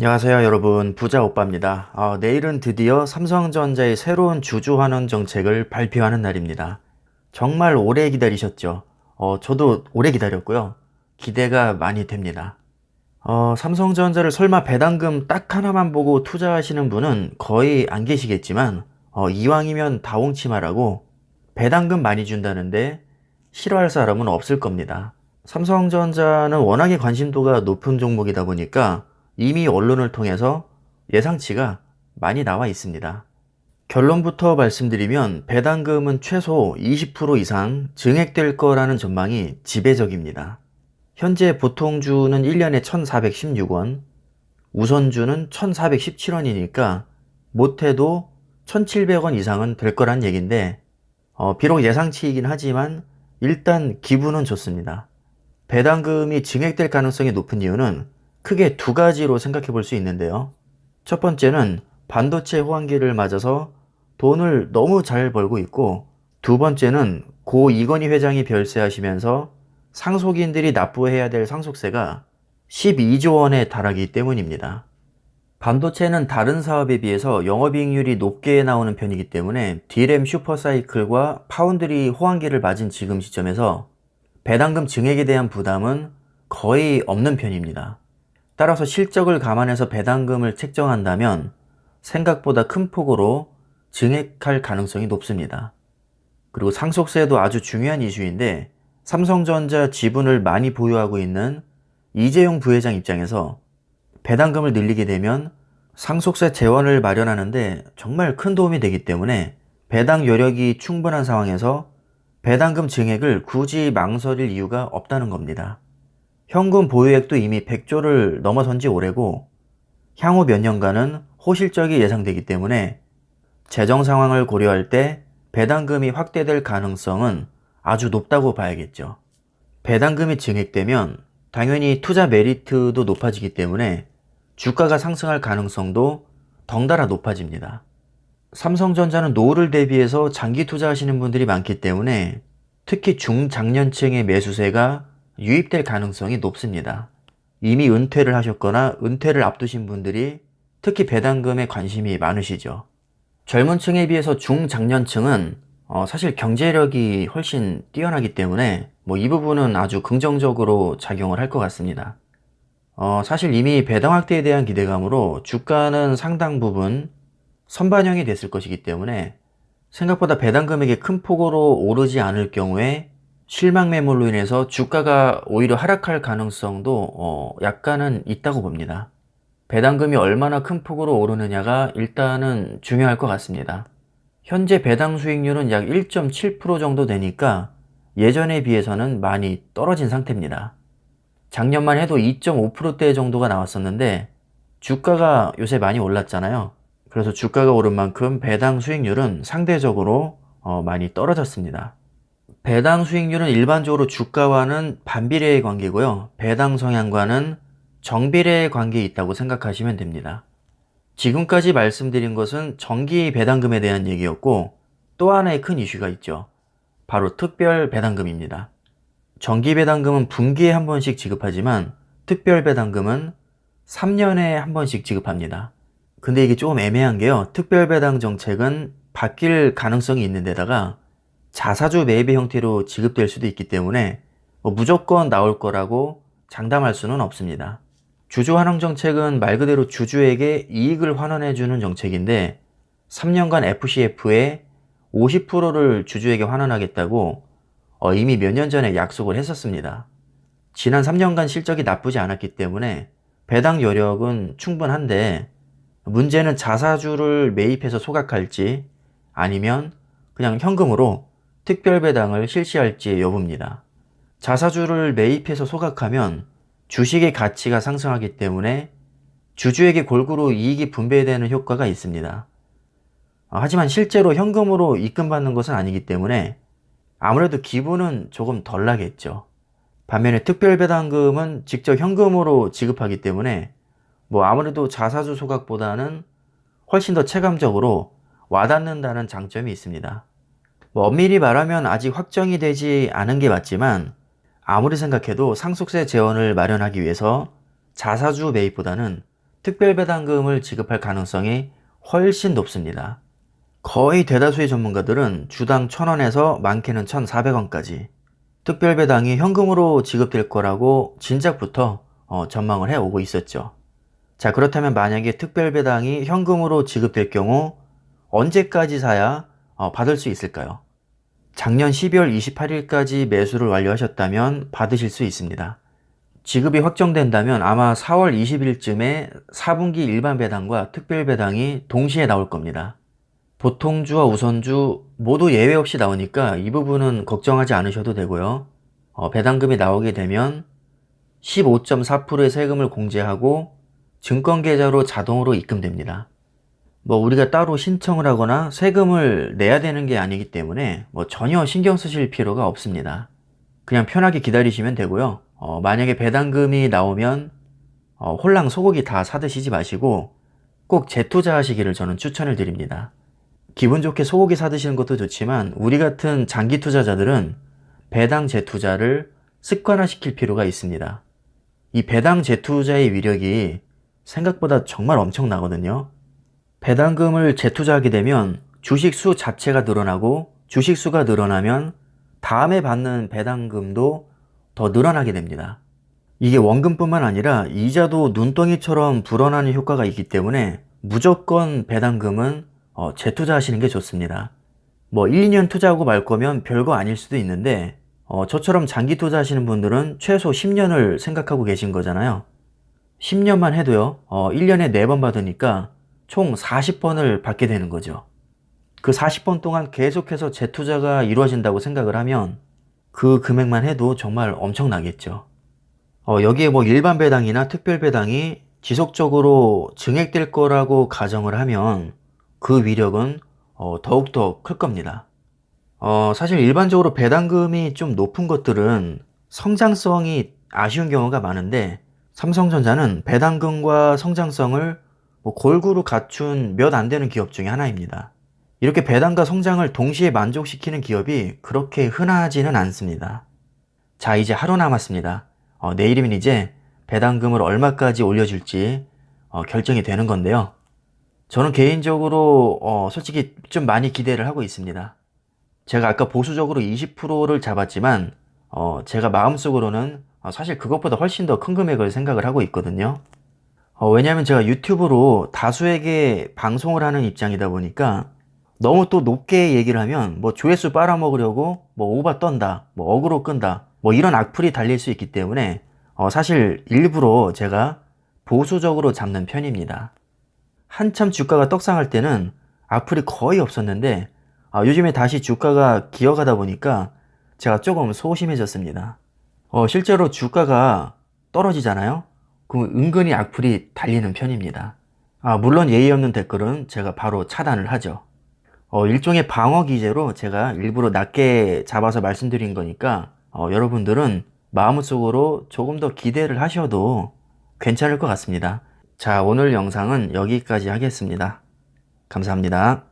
안녕하세요 여러분, 부자오빠입니다. 내일은 드디어 삼성전자의 새로운 주주환원 정책을 발표하는 날입니다. 정말 오래 기다리셨죠? 저도 오래 기다렸고요. 기대가 많이 됩니다. 삼성전자를 설마 배당금 딱 하나만 보고 투자하시는 분은 거의 안 계시겠지만, 이왕이면 다홍치마라고 배당금 많이 준다는데 싫어할 사람은 없을 겁니다. 삼성전자는 워낙에 관심도가 높은 종목이다 보니까 이미 언론을 통해서 예상치가 많이 나와 있습니다. 결론부터 말씀드리면 배당금은 최소 20% 이상 증액될 거라는 전망이 지배적입니다. 현재 보통주는 1년에 1,416원, 우선주는 1,417원이니까 못해도 1,700원 이상은 될 거란 얘긴데, 비록 예상치이긴 하지만 일단 기분은 좋습니다. 배당금이 증액될 가능성이 높은 이유는 크게 두 가지로 생각해 볼 수 있는데요. 첫 번째는 반도체 호황기를 맞아서 돈을 너무 잘 벌고 있고, 두 번째는 고 이건희 회장이 별세하시면서 상속인들이 납부해야 될 상속세가 12조 원에 달하기 때문입니다. 반도체는 다른 사업에 비해서 영업이익률이 높게 나오는 편이기 때문에 D램 슈퍼사이클과 파운드리 호황기를 맞은 지금 시점에서 배당금 증액에 대한 부담은 거의 없는 편입니다. 따라서 실적을 감안해서 배당금을 책정한다면 생각보다 큰 폭으로 증액할 가능성이 높습니다. 그리고 상속세도 아주 중요한 이슈인데, 삼성전자 지분을 많이 보유하고 있는 이재용 부회장 입장에서 배당금을 늘리게 되면 상속세 재원을 마련하는데 정말 큰 도움이 되기 때문에 배당 여력이 충분한 상황에서 배당금 증액을 굳이 망설일 이유가 없다는 겁니다. 현금 보유액도 이미 100조를 넘어선 지 오래고, 향후 몇 년간은 호실적이 예상되기 때문에 재정 상황을 고려할 때 배당금이 확대될 가능성은 아주 높다고 봐야겠죠. 배당금이 증액되면 당연히 투자 메리트도 높아지기 때문에 주가가 상승할 가능성도 덩달아 높아집니다. 삼성전자는 노후를 대비해서 장기 투자하시는 분들이 많기 때문에 특히 중장년층의 매수세가 유입될 가능성이 높습니다. 이미 은퇴를 하셨거나 은퇴를 앞두신 분들이 특히 배당금에 관심이 많으시죠. 젊은 층에 비해서 중장년층은 사실 경제력이 훨씬 뛰어나기 때문에 이 부분은 아주 긍정적으로 작용을 할 것 같습니다. 사실 이미 배당 확대에 대한 기대감으로 주가는 상당 부분 선반영이 됐을 것이기 때문에 생각보다 배당 금액이 큰 폭으로 오르지 않을 경우에 실망 매물로 인해서 주가가 오히려 하락할 가능성도 약간은 있다고 봅니다. 배당금이 얼마나 큰 폭으로 오르느냐가 일단은 중요할 것 같습니다. 현재 배당 수익률은 약 1.7% 정도 되니까 예전에 비해서는 많이 떨어진 상태입니다. 작년만 해도 2.5%대 정도가 나왔었는데 주가가 요새 많이 올랐잖아요. 그래서 주가가 오른 만큼 배당 수익률은 상대적으로 많이 떨어졌습니다. 배당 수익률은 일반적으로 주가와는 반비례의 관계고요. 배당 성향과는 정비례의 관계에 있다고 생각하시면 됩니다. 지금까지 말씀드린 것은 정기 배당금에 대한 얘기였고, 또 하나의 큰 이슈가 있죠. 바로 특별 배당금입니다. 정기 배당금은 분기에 한 번씩 지급하지만 특별 배당금은 3년에 한 번씩 지급합니다. 근데 이게 조금 애매한 게요. 특별 배당 정책은 바뀔 가능성이 있는 데다가 자사주 매입의 형태로 지급될 수도 있기 때문에 무조건 나올 거라고 장담할 수는 없습니다. 주주 환원 정책은 말 그대로 주주에게 이익을 환원해주는 정책인데, 3년간 FCF에 50%를 주주에게 환원하겠다고 이미 몇 년 전에 약속을 했었습니다. 지난 3년간 실적이 나쁘지 않았기 때문에 배당 여력은 충분한데, 문제는 자사주를 매입해서 소각할지 아니면 그냥 현금으로 특별 배당을 실시할지의 여부입니다. 자사주를 매입해서 소각하면 주식의 가치가 상승하기 때문에 주주에게 골고루 이익이 분배되는 효과가 있습니다. 하지만 실제로 현금으로 입금받는 것은 아니기 때문에 아무래도 기분은 조금 덜 나겠죠. 반면에 특별배당금은 직접 현금으로 지급하기 때문에 아무래도 자사주 소각보다는 훨씬 더 체감적으로 와닿는다는 장점이 있습니다. 엄밀히 말하면 아직 확정이 되지 않은 게 맞지만, 아무리 생각해도 상속세 재원을 마련하기 위해서 자사주 매입보다는 특별배당금을 지급할 가능성이 훨씬 높습니다. 거의 대다수의 전문가들은 주당 1,000원에서 많게는 1,400원까지 특별배당이 현금으로 지급될 거라고 진작부터 전망을 해오고 있었죠. 자, 그렇다면 만약에 특별배당이 현금으로 지급될 경우 언제까지 사야 받을 수 있을까요? 작년 12월 28일까지 매수를 완료하셨다면 받으실 수 있습니다. 지급이 확정된다면 아마 4월 20일쯤에 4분기 일반 배당과 특별 배당이 동시에 나올 겁니다. 보통주와 우선주 모두 예외 없이 나오니까 이 부분은 걱정하지 않으셔도 되고요. 배당금이 나오게 되면 15.4%의 세금을 공제하고 증권계좌로 자동으로 입금됩니다. 우리가 따로 신청을 하거나 세금을 내야 되는 게 아니기 때문에 전혀 신경 쓰실 필요가 없습니다. 그냥 편하게 기다리시면 되고요. 만약에 배당금이 나오면 홀랑 소고기 다 사드시지 마시고 꼭 재투자 하시기를 저는 추천을 드립니다. 기분 좋게 소고기 사드시는 것도 좋지만 우리 같은 장기 투자자들은 배당 재투자를 습관화시킬 필요가 있습니다. 이 배당 재투자의 위력이 생각보다 정말 엄청나거든요. 배당금을 재투자하게 되면 주식수 자체가 늘어나고 주식수가 늘어나면 다음에 받는 배당금도 더 늘어나게 됩니다. 이게 원금뿐만 아니라 이자도 눈덩이처럼 불어나는 효과가 있기 때문에 무조건 배당금은 재투자하시는 게 좋습니다. 1, 2년 투자하고 말 거면 별거 아닐 수도 있는데 저처럼 장기 투자하시는 분들은 최소 10년을 생각하고 계신 거잖아요. 10년만 해도요 1년에 4번 받으니까 총 40번을 받게 되는 거죠. 그 40번 동안 계속해서 재투자가 이루어진다고 생각을 하면 그 금액만 해도 정말 엄청나겠죠. 여기에 일반 배당이나 특별 배당이 지속적으로 증액될 거라고 가정을 하면 그 위력은 더욱더 클 겁니다. 사실 일반적으로 배당금이 좀 높은 것들은 성장성이 아쉬운 경우가 많은데 삼성전자는 배당금과 성장성을 골고루 갖춘 몇 안 되는 기업 중에 하나입니다. 이렇게 배당과 성장을 동시에 만족시키는 기업이 그렇게 흔하지는 않습니다. 자, 이제 하루 남았습니다. 내일이면 이제 배당금을 얼마까지 올려줄지 결정이 되는 건데요. 저는 개인적으로 솔직히 좀 많이 기대를 하고 있습니다. 제가 아까 보수적으로 20%를 잡았지만 제가 마음속으로는 사실 그것보다 훨씬 더 큰 금액을 생각을 하고 있거든요. 왜냐하면 제가 유튜브로 다수에게 방송을 하는 입장이다 보니까 너무 또 높게 얘기를 하면 조회수 빨아먹으려고 오바 떤다, 어그로 끈다, 이런 악플이 달릴 수 있기 때문에 사실 일부러 제가 보수적으로 잡는 편입니다. 한참 주가가 떡상할 때는 악플이 거의 없었는데 요즘에 다시 주가가 기어가다 보니까 제가 조금 소심해졌습니다. 실제로 주가가 떨어지잖아요? 그럼 은근히 악플이 달리는 편입니다. 물론 예의 없는 댓글은 제가 바로 차단을 하죠. 일종의 방어 기제로 제가 일부러 낮게 잡아서 말씀드린 거니까 여러분들은 마음속으로 조금 더 기대를 하셔도 괜찮을 것 같습니다. 자, 오늘 영상은 여기까지 하겠습니다. 감사합니다.